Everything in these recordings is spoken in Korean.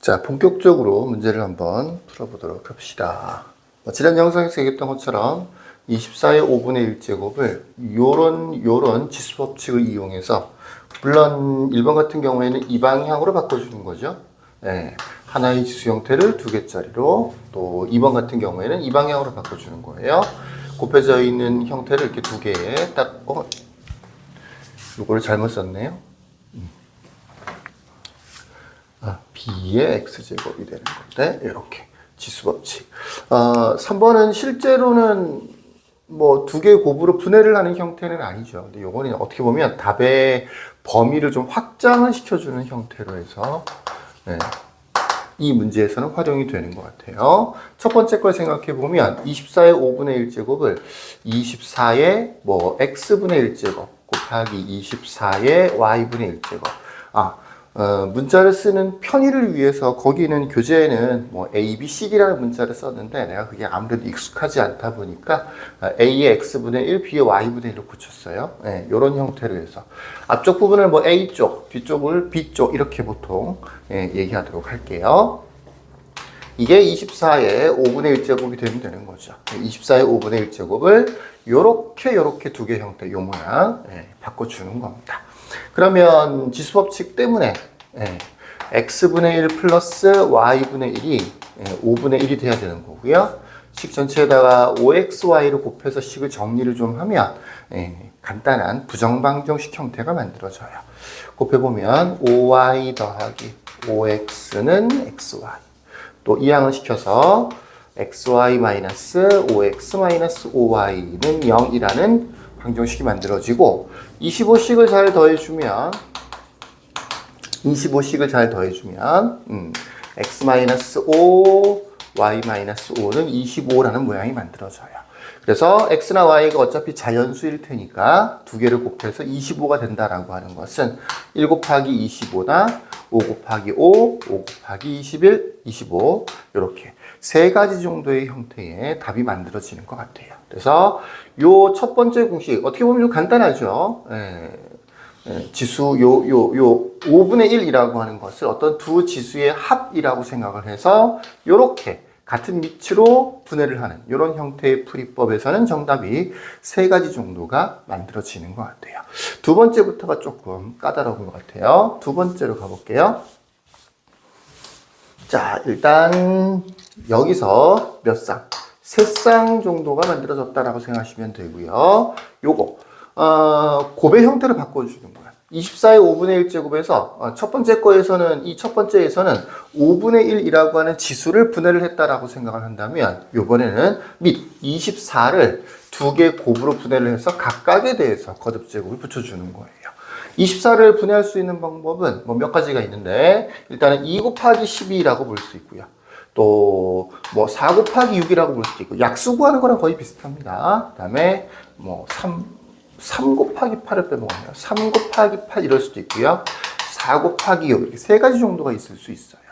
자, 본격적으로 문제를 한번 풀어보도록 합시다. 지난 영상에서 얘기했던 것처럼 24의 5분의 1제곱을 요런 지수 법칙을 이용해서, 물론 1번 같은 경우에는 이 방향으로 바꿔주는 거죠. 네, 하나의 지수 형태를 두 개짜리로, 또 2번 같은 경우에는 이 방향으로 바꿔주는 거예요. 곱해져 있는 형태를 이렇게 두 개에 딱, 요거를 잘못 썼네요. b의 x제곱이 되는 건데, 이렇게 지수 법칙. 3번은 실제로는 뭐 두 개의 곱으로 분해를 하는 형태는 아니죠. 근데 요거는 어떻게 보면 답의 범위를 좀 확장을 시켜주는 형태로 해서, 네, 이 문제에서는 활용이 되는 것 같아요. 첫 번째 걸 생각해 보면 24의 5분의 1제곱을 24의 뭐 x분의 1제곱 곱하기 24의 y분의 1제곱. 문자를 쓰는 편의를 위해서 거기는 교재에는 뭐 A, B, C라는 문자를 썼는데, 내가 그게 아무래도 익숙하지 않다 보니까 A의 X분의 1, B의 Y분의 1을 붙였어요. 네, 이런 형태로 해서 앞쪽 부분을 뭐 A쪽, 뒤쪽을 B쪽 이렇게 보통 얘기하도록 할게요. 이게 24의 5분의 1제곱이 되면 되는 거죠. 24의 5분의 1제곱을 요렇게 두 개 형태, 요 모양 바꿔주는 겁니다. 그러면 지수법칙 때문에 x분의 1 플러스 y분의 1이 5분의 1이 돼야 되는 거고요. 식 전체에다가 5xy를 곱해서 식을 정리를 좀 하면 간단한 부정방정식 형태가 만들어져요. 곱해보면 5y 더하기 5x는 xy, 또 이항을 시켜서 xy 마이너스 5x 마이너스 5y는 0이라는 방정식이 만들어지고, 25식을 잘 더해주면 x-5, y-5는 25라는 모양이 만들어져요. 그래서 x나 y가 어차피 자연수일 테니까 두 개를 곱해서 25가 된다라고 하는 것은 1 곱하기 25나 5 곱하기 5, 5 곱하기 21, 25 이렇게 세 가지 정도의 형태의 답이 만들어지는 것 같아요. 그래서 요 첫 번째 공식 어떻게 보면 좀 간단하죠. 지수 5분의 1이라고 하는 것을 어떤 두 지수의 합이라고 생각을 해서 요렇게 같은 밑으로 분해를 하는 이런 형태의 풀이법에서는 정답이 세 가지 정도가 만들어지는 것 같아요. 두 번째부터가 조금 까다로운 것 같아요. 두 번째로 가볼게요. 자, 일단 여기서 몇 쌍? 세 쌍 정도가 만들어졌다라고 생각하시면 되고요. 요거 곱의 형태를 바꿔주는 거예요. 24의 5분의 1제곱에서 첫 번째 거에서는, 이 첫 번째에서는 5분의 1이라고 하는 지수를 분해를 했다라고 생각을 한다면, 요번에는 및 24를 두 개 곱으로 분해를 해서 각각에 대해서 거듭제곱을 붙여주는 거예요. 24를 분해할 수 있는 방법은 뭐 몇 가지가 있는데, 일단은 2 곱하기 12라고 볼 수 있고요. 또 뭐 4 곱하기 6이라고 볼 수도 있고, 약수 구하는 거랑 거의 비슷합니다. 그 다음에 뭐 3 곱하기 8을 빼먹었네요. 3 곱하기 8 이럴 수도 있고요. 4 곱하기 6 이렇게 세 가지 정도가 있을 수 있어요.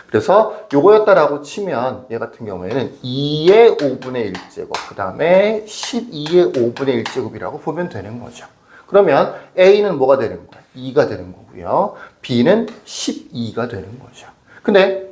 그래서 요거였다라고 치면 얘 같은 경우에는 2의 5분의 1제곱, 그 다음에 12의 5분의 1제곱이라고 보면 되는 거죠. 그러면 A는 뭐가 되는 거예요? 2가 되는 거고요. B는 12가 되는 거죠. 근데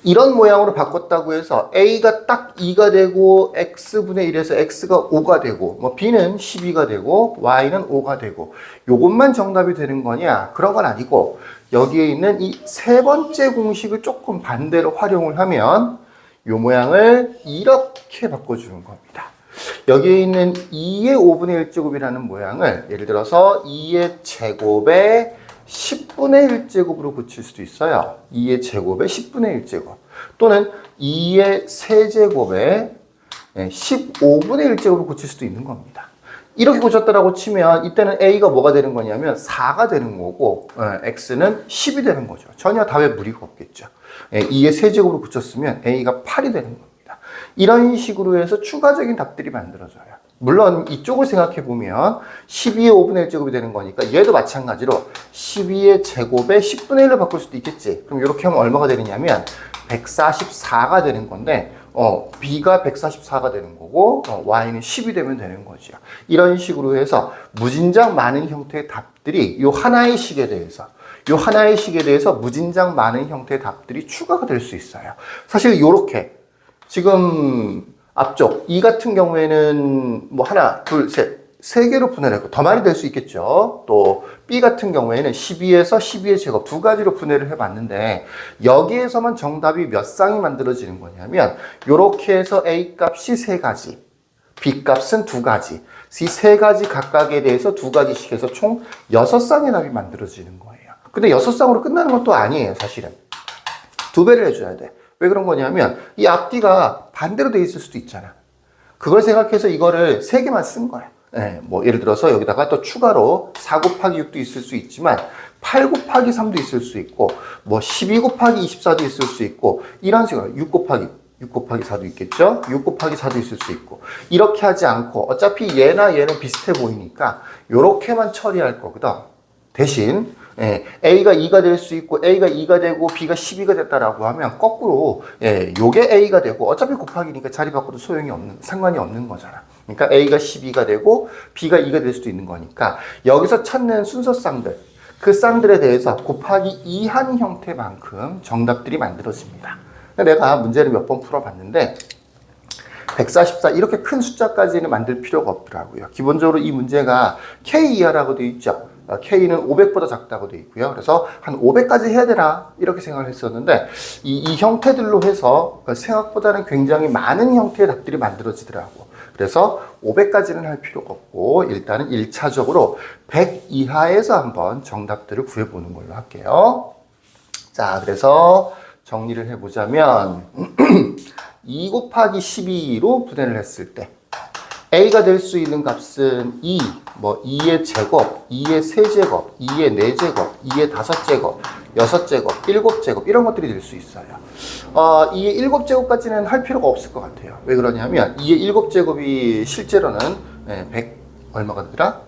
이런 모양으로 바꿨다고 해서 A가 딱 2가 되고 X분의 1에서 X가 5가 되고 뭐 B는 12가 되고 Y는 5가 되고 요것만 정답이 되는 거냐? 그런 건 아니고, 여기에 있는 이 세 번째 공식을 조금 반대로 활용을 하면 요 모양을 이렇게 바꿔주는 겁니다. 여기에 있는 2의 5분의 1제곱이라는 모양을 예를 들어서 2의 제곱에 10분의 1제곱으로 고칠 수도 있어요. 2의 제곱에 10분의 1제곱. 또는 2의 세제곱에 15분의 1제곱으로 고칠 수도 있는 겁니다. 이렇게 고쳤다라고 치면 이때는 A가 뭐가 되는 거냐면 4가 되는 거고, X는 10이 되는 거죠. 전혀 답에 무리가 없겠죠. 2의 세제곱으로 고쳤으면 A가 8이 되는 겁니다. 이런 식으로 해서 추가적인 답들이 만들어져요. 물론 이쪽을 생각해 보면 12의 5분의 1제곱이 되는 거니까 얘도 마찬가지로 12의 제곱에 10분의 1로 바꿀 수도 있겠지. 그럼 이렇게 하면 얼마가 되느냐면 144가 되는 건데, B가 144가 되는 거고, Y는 10이 되면 되는 거죠. 이런 식으로 해서 무진장 많은 형태의 답들이 이 하나의 식에 대해서 요 하나의 식에 대해서 무진장 많은 형태의 답들이 추가가 될 수 있어요. 사실 요렇게 지금 앞쪽 이 같은 경우에는 뭐 하나, 둘, 셋, 세 개로 분해했고 더 많이 될 수 있겠죠. 또 B 같은 경우에는 12에서 12의 제곱 두 가지로 분해를 해봤는데 여기에서만 정답이 몇 쌍이 만들어지는 거냐면 요렇게 해서 A 값이 세 가지, B 값은 두 가지, 이 세 가지 각각에 대해서 두 가지씩 해서 총 6쌍의 답이 만들어지는 거예요. 근데 6쌍으로 끝나는 건 또 아니에요, 사실은. 두 배를 해줘야 돼. 왜 그런 거냐면 이 앞뒤가 반대로 돼 있을 수도 있잖아. 그걸 생각해서 이거를 3개만 쓴 거야. 예, 뭐 예를 들어서 여기다가 또 추가로 4 곱하기 6도 있을 수 있지만 8 곱하기 3도 있을 수 있고 뭐 12 곱하기 24도 있을 수 있고 이런 식으로 6 곱하기 4도 있겠죠? 6 곱하기 4도 있을 수 있고 이렇게 하지 않고 어차피 얘나 얘는 비슷해 보이니까 요렇게만 처리할 거거든. 대신 A가 2가 될 수 있고 A가 2가 되고 B가 12가 됐다라고 하면 거꾸로 요게 A가 되고 어차피 곱하기니까 자리 바꿔도 상관이 없는 거잖아. 그러니까 A가 12가 되고 B가 2가 될 수도 있는 거니까 여기서 찾는 순서 쌍들, 그 쌍들에 대해서 곱하기 2한 형태만큼 정답들이 만들어집니다. 내가 문제를 몇 번 풀어봤는데 144 이렇게 큰 숫자까지는 만들 필요가 없더라고요. 기본적으로 이 문제가 K 이하라고 되어 있죠. K는 500보다 작다고 되어 있고요. 그래서 한 500까지 해야 되나 이렇게 생각을 했었는데 이 형태들로 해서 생각보다는 굉장히 많은 형태의 답들이 만들어지더라고. 그래서 500까지는 할 필요가 없고 일단은 1차적으로 100 이하에서 한번 정답들을 구해보는 걸로 할게요. 자, 그래서 정리를 해보자면 2 곱하기 12로 분해를 했을 때 A가 될 수 있는 값은 2, 뭐 2의 제곱, 2의 세제곱, 2의 4제곱, 2의 5제곱, 6제곱, 7제곱 이런 것들이 될 수 있어요. 2의 7제곱까지는 할 필요가 없을 것 같아요. 왜 그러냐면 2의 7제곱이 실제로는 100 얼마가 되더라?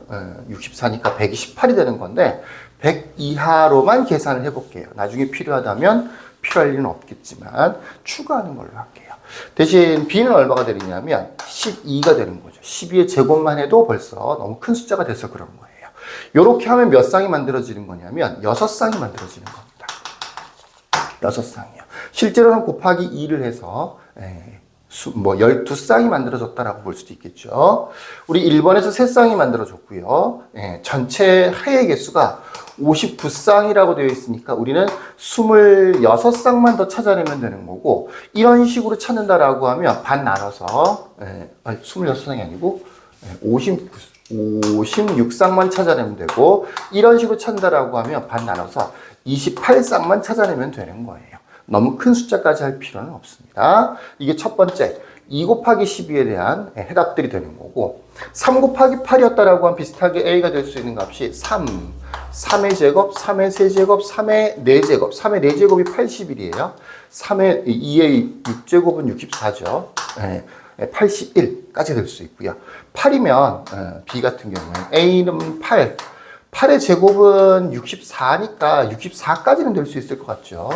64니까 128이 되는 건데 100 이하로만 계산을 해볼게요. 나중에 필요하다면 필요할 일은 없겠지만 추가하는 걸로 할게요. 대신 B는 얼마가 되느냐면 12가 되는 거죠. 12의 제곱만 해도 벌써 너무 큰 숫자가 돼서 그런 거예요. 이렇게 하면 몇 쌍이 만들어지는 거냐면 6쌍이 만들어지는 겁니다. 6쌍이요. 실제로는 곱하기 2를 해서 뭐 12쌍이 만들어졌다라고 볼 수도 있겠죠. 우리 1번에서 3쌍이 만들어졌고요. 전체 해의 개수가 59쌍이라고 되어 있으니까 우리는 26쌍만 더 찾아내면 되는 거고 이런 식으로 찾는다라고 하면 반 나눠서 26쌍이 아니고 56쌍만 찾아내면 되고 이런 식으로 찾는다라고 하면 반 나눠서 28쌍만 찾아내면 되는 거예요. 너무 큰 숫자까지 할 필요는 없습니다. 이게 첫 번째 2 곱하기 12에 대한 해답들이 되는 거고 3 곱하기 8이었다라고 하면 비슷하게 A가 될 수 있는 값이 3의 제곱, 3의 세제곱, 3의 4제곱 3의 4제곱이 81이에요. 3의 2의 6제곱은 64죠. 81까지 될 수 있고요. 8이면 B 같은 경우는 A는 8의 제곱은 64니까 64까지는 될 수 있을 것 같죠.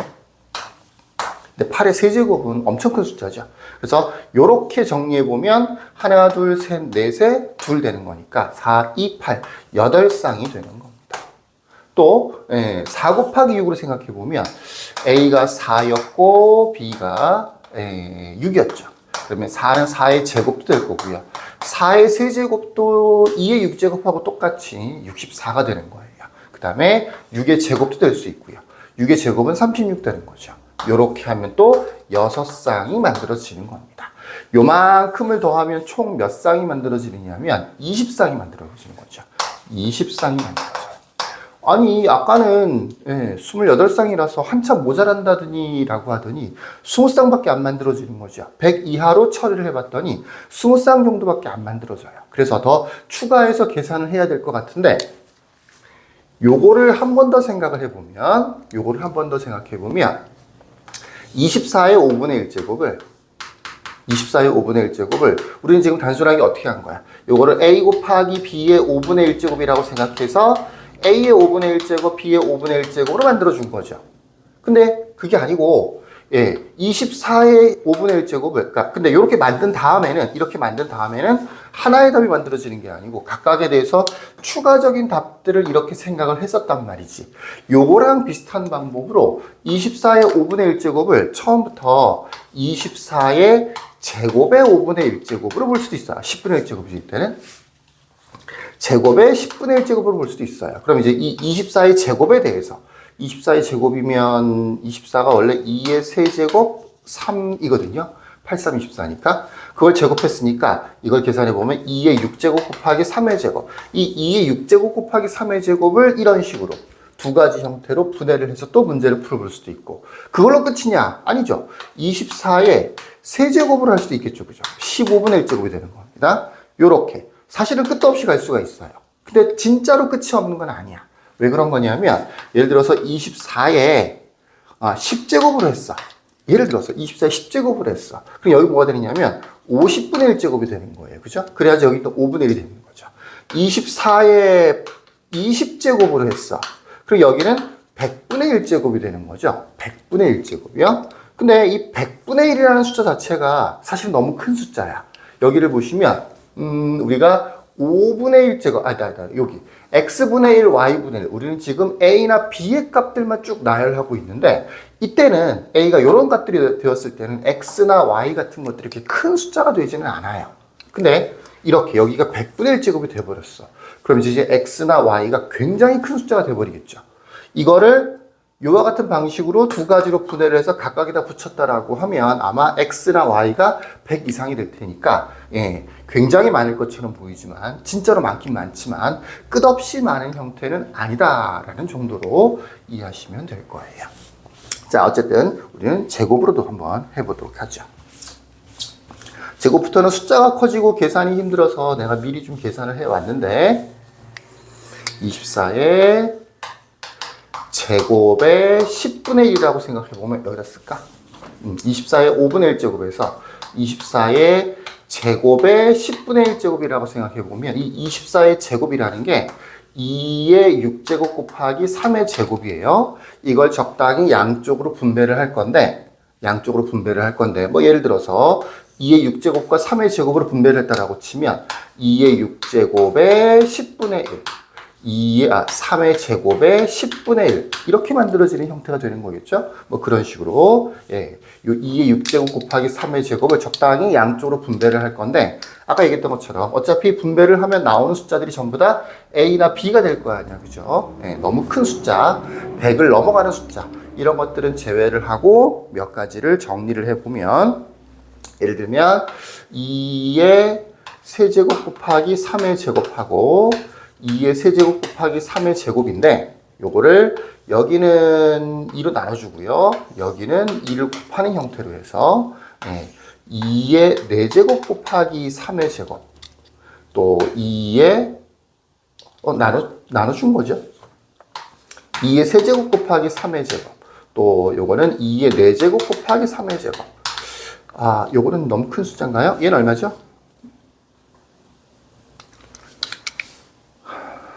근데 8의 세제곱은 엄청 큰 숫자죠. 그래서 이렇게 정리해보면 하나, 둘, 셋, 넷에 둘 되는 거니까 4, 2, 8, 8쌍이 되는 겁니다. 또 4 곱하기 6으로 생각해보면 A가 4였고 B가 6이었죠. 그러면 4는 4의 제곱도 될 거고요. 4의 세제곱도 2의 6제곱하고 똑같이 64가 되는 거예요. 그 다음에 6의 제곱도 될 수 있고요. 6의 제곱은 36 되는 거죠. 이렇게 하면 또 6쌍이 만들어지는 겁니다. 요만큼을 더하면 총 몇 쌍이 만들어지느냐면 20쌍이 만들어지는 거죠. 20쌍이 만들어져요. 아니 아까는 28쌍이라서 한참 모자란다더니 라고 하더니 20쌍밖에 안 만들어지는 거죠. 100 이하로 처리를 해봤더니 20쌍 정도밖에 안 만들어져요. 그래서 더 추가해서 계산을 해야 될 것 같은데 요거를 한 번 더 생각을 해보면 24의 5분의 1제곱을 우리는 지금 단순하게 어떻게 한 거야? 요거를 A 곱하기 B의 5분의 1제곱이라고 생각해서 A의 5분의 1제곱, B의 5분의 1제곱으로 만들어준 거죠. 근데 그게 아니고 예, 24의 5분의 1제곱을, 그러니까 근데 이렇게 만든 다음에는 하나의 답이 만들어지는 게 아니고 각각에 대해서 추가적인 답들을 이렇게 생각을 했었단 말이지. 요거랑 비슷한 방법으로 24의 5분의 1제곱을 처음부터 24의 제곱의 5분의 1제곱으로 볼 수도 있어요. 10분의 1제곱일 때는. 제곱의 10분의 1제곱으로 볼 수도 있어요. 그럼 이제 이 24의 제곱에 대해서 24의 제곱이면 24가 원래 2의 세제곱 3이거든요. 8, 3, 24니까 그걸 제곱했으니까 이걸 계산해 보면 2의 6제곱 곱하기 3의 제곱, 이 2의 6제곱 곱하기 3의 제곱을 이런 식으로 두 가지 형태로 분해를 해서 또 문제를 풀어볼 수도 있고, 그걸로 끝이냐? 아니죠. 24의 세제곱으로 할 수도 있겠죠. 그죠? 15분의 1제곱이 되는 겁니다. 요렇게 사실은 끝도 없이 갈 수가 있어요. 근데 진짜로 끝이 없는 건 아니야. 왜 그런 거냐면 예를 들어서 24에 10제곱으로 했어. 예를 들어서 24에 10제곱을 했어. 그럼 여기 뭐가 되느냐면 50분의 1제곱이 되는 거예요. 그죠? 그래야지 여기 또 5분의 1이 되는 거죠. 24에 20제곱으로 했어. 그리고 여기는 100분의 1제곱이 되는 거죠. 100분의 1제곱이요. 근데 이 100분의 1이라는 숫자 자체가 사실 너무 큰 숫자야. 여기를 보시면 우리가 5분의 1제곱, 여기 x분의 1, y분의 1. 우리는 지금 a나 b의 값들만 쭉 나열하고 있는데, 이때는 a가 이런 값들이 되었을 때는 x나 y 같은 것들이 이렇게 큰 숫자가 되지는 않아요. 근데 이렇게 여기가 100분의 1제곱이 돼버렸어. 그럼 이제 x나 y가 굉장히 큰 숫자가 돼버리겠죠. 이거를 이와 같은 방식으로 두 가지로 분해를 해서 각각에다 붙였다라고 하면 아마 x나 y가 100 이상이 될 테니까, 예, 굉장히 많을 것처럼 보이지만 진짜로 많긴 많지만 끝없이 많은 형태는 아니다라는 정도로 이해하시면 될 거예요. 자, 어쨌든 우리는 제곱으로도 한번 해보도록 하죠. 제곱부터는 숫자가 커지고 계산이 힘들어서 내가 미리 좀 계산을 해왔는데, 24의 제곱의 10분의 1이라고 생각해보면 여기다 쓸까? 24의 5분의 1제곱에서 24의 제곱의 10분의 1제곱이라고 생각해보면 이 24의 제곱이라는 게 2의 6제곱 곱하기 3의 제곱이에요. 이걸 적당히 양쪽으로 분배를 할 건데, 뭐 예를 들어서 2의 6제곱과 3의 제곱으로 분배를 했다라고 치면 2의 6제곱의 10분의 1, 3의 제곱의 10분의 1 이렇게 만들어지는 형태가 되는 거겠죠. 뭐 그런 식으로, 예, 요 2의 6제곱 곱하기 3의 제곱을 적당히 양쪽으로 분배를 할 건데, 아까 얘기했던 것처럼 어차피 분배를 하면 나오는 숫자들이 전부 다 A나 B가 될 거 아니야. 그죠? 예, 너무 큰 숫자, 100을 넘어가는 숫자, 이런 것들은 제외를 하고 몇 가지를 정리를 해보면, 예를 들면 2의 세제곱 곱하기 3의 제곱하고 2의 세제곱 곱하기 3의 제곱인데, 요거를 여기는 2로 나눠주고요. 여기는 2를 곱하는 형태로 해서, 예, 2의 4제곱 곱하기 3의 제곱, 또 2의 나눠준 거죠. 2의 세제곱 곱하기 3의 제곱, 또 요거는 2의 4제곱 곱하기 3의 제곱. 요거는 너무 큰 숫자인가요? 얘는 얼마죠?